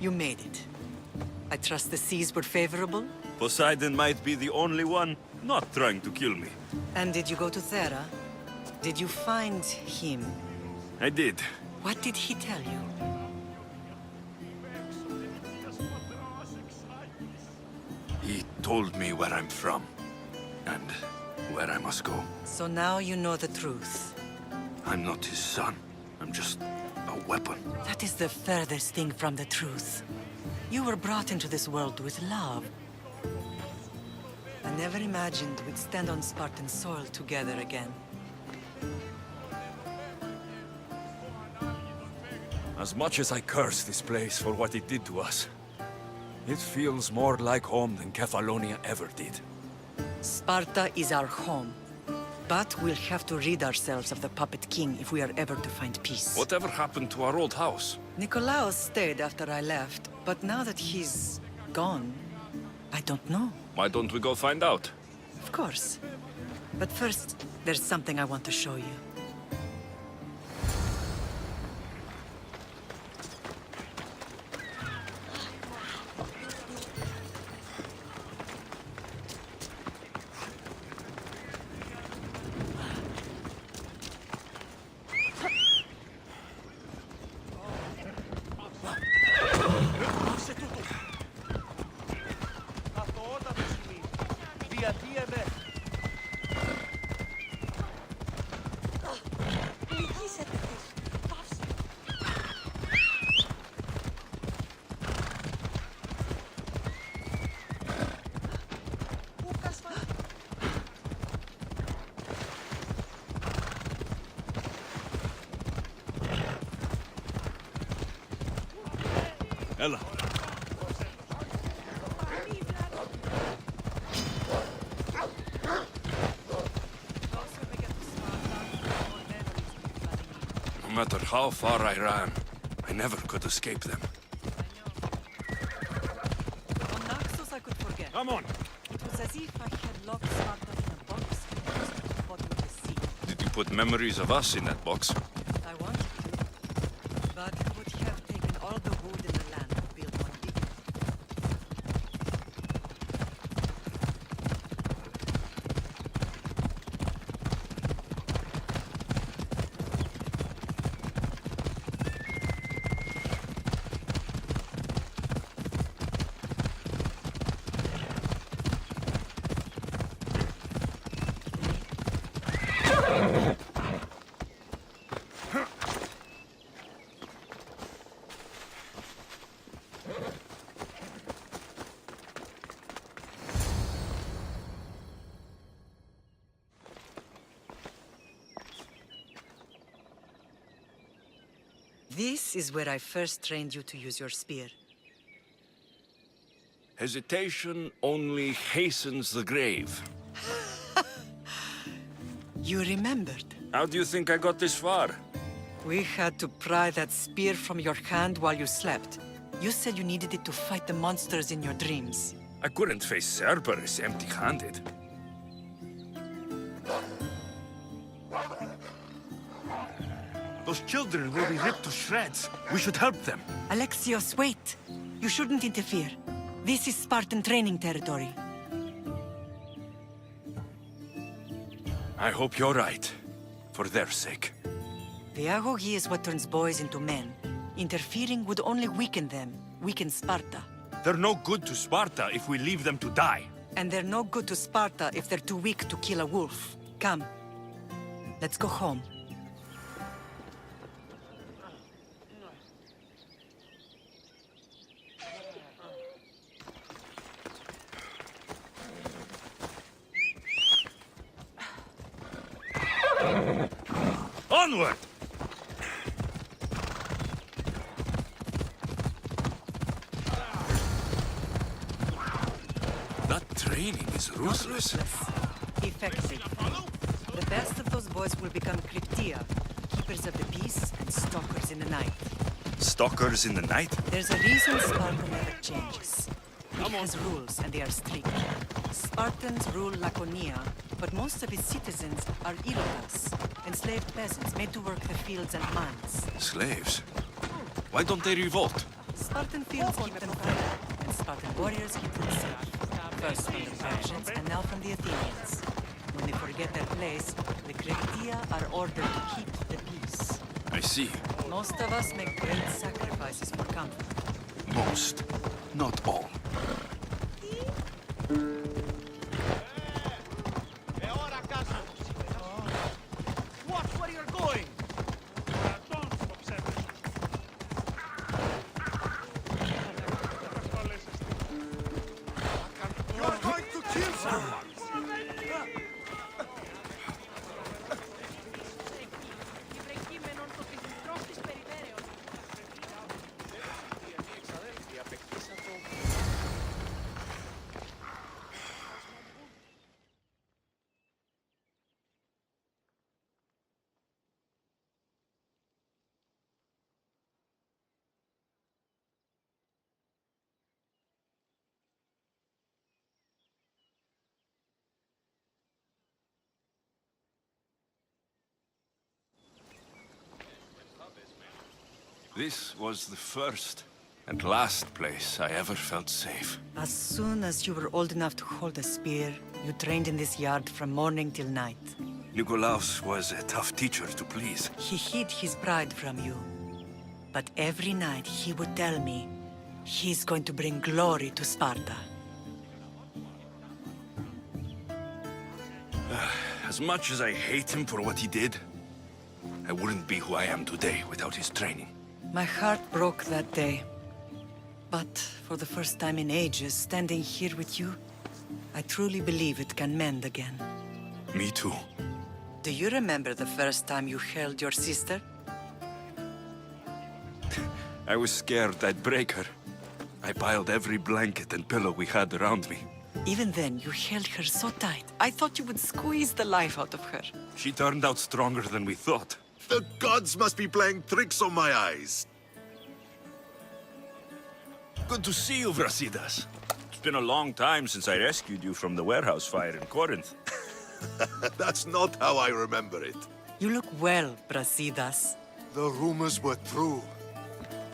You made it. I trust the seas were favorable? Poseidon might be the only one not trying to kill me. And did you go to Thera? Did you find him? I did. What did he tell you? He told me where I'm from, and where I must go. So now you know the truth. I'm not his son. I'm just a weapon. That is the furthest thing from the truth. You were brought into this world with love. I never imagined we'd stand on Spartan soil together again. As much as I curse this place for what it did to us, it feels more like home than Kefalonia ever did. Sparta is our home. But we'll have to rid ourselves of the Puppet King if we are ever to find peace. Whatever happened to our old house? Nikolaos stayed after I left, but now that he's gone, I don't know. Why don't we go find out? Of course. But first, there's something I want to show you. Ella. No matter how far I ran, I never could escape them. On Naxos I could forget. Come on! It was as if I had locked Sparta in a box and lost it at the bottom of the sea. Did you put memories of us in that box? I wanted to, but it would have taken all the wood in the land to build one big. This is where I first trained you to use your spear. Hesitation only hastens the grave. You remembered. How do you think I got this far? We had to pry that spear from your hand while you slept. You said you needed it to fight the monsters in your dreams. I couldn't face Cerberus empty-handed. Those children will be ripped to shreds. We should help them. Alexios, wait! You shouldn't interfere. This is Spartan training territory. I hope you're right. For their sake. The agogi is what turns boys into men. Interfering would only weaken them, weaken Sparta. They're no good to Sparta if we leave them to die. And they're no good to Sparta if they're too weak to kill a wolf. Come. Let's go home. Onward! That training is ruthless. Effective. The best of those boys will become Cryptia, keepers of the peace and stalkers in the night. Stalkers in the night? There's a reason Sparta never changes. It has rules, and they are strict. Spartans rule Laconia, but most of its citizens are Ilotas, enslaved peasants made to work the fields and mines. Slaves? Why don't they revolt? Spartan fields keep them covered, and Spartan warriors keep them safe. First from the Persians, and now from the Athenians. When they forget their place, the Cretia are ordered to keep the peace. I see. Most of us make great sacrifices for comfort. Most, not all. Watch where you're going! You're going to kill someone! This was the first and last place I ever felt safe. As soon as you were old enough to hold a spear, you trained in this yard from morning till night. Nikolaos was a tough teacher to please. He hid his pride from you. But every night he would tell me, he's going to bring glory to Sparta. As much as I hate him for what he did, I wouldn't be who I am today without his training. My heart broke that day. But for the first time in ages, standing here with you, I truly believe it can mend again. Me too. Do you remember the first time you held your sister? I was scared I'd break her. I piled every blanket and pillow we had around me. Even then, you held her so tight. I thought you would squeeze the life out of her. She turned out stronger than we thought. The gods must be playing tricks on my eyes. Good to see you, Brasidas. It's been a long time since I rescued you from the warehouse fire in Corinth. That's not how I remember it. You look well, Brasidas. The rumors were true.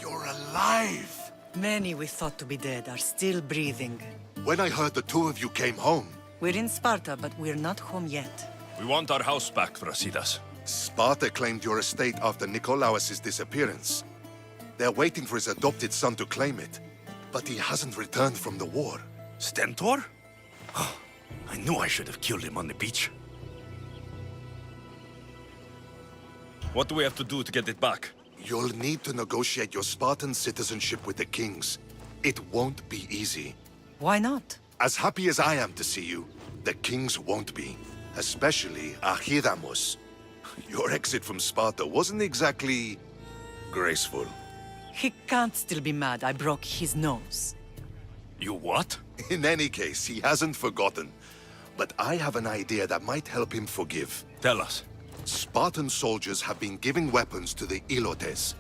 You're alive! Many we thought to be dead are still breathing. When I heard the two of you came home, We're in Sparta, but we're not home yet. We want our house back, Brasidas. Sparta claimed your estate after Nikolaos' disappearance. They're waiting for his adopted son to claim it, but he hasn't returned from the war. Stentor? I knew I should have killed him on the beach. What do we have to do to get it back? You'll need to negotiate your Spartan citizenship with the kings. It won't be easy. Why not? As happy as I am to see you, the kings won't be. Especially Archidamos. Your exit from Sparta wasn't exactly graceful. He can't still be mad I broke his nose. You what? In any case, he hasn't forgotten. But I have an idea that might help him forgive. Tell us. Spartan soldiers have been giving weapons to the Ilotes.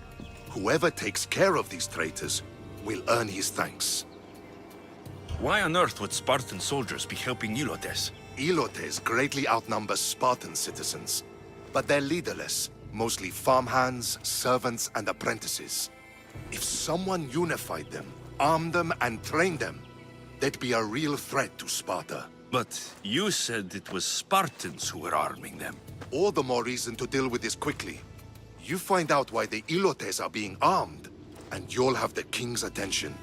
Whoever takes care of these traitors will earn his thanks. Why on earth would Spartan soldiers be helping Ilotes? Ilotes greatly outnumber Spartan citizens, but they're leaderless, mostly farmhands, servants, and apprentices. If someone unified them, armed them, and trained them, they'd be a real threat to Sparta. But you said it was Spartans who were arming them. All the more reason to deal with this quickly. You find out why the Ilotes are being armed, and you'll have the king's attention.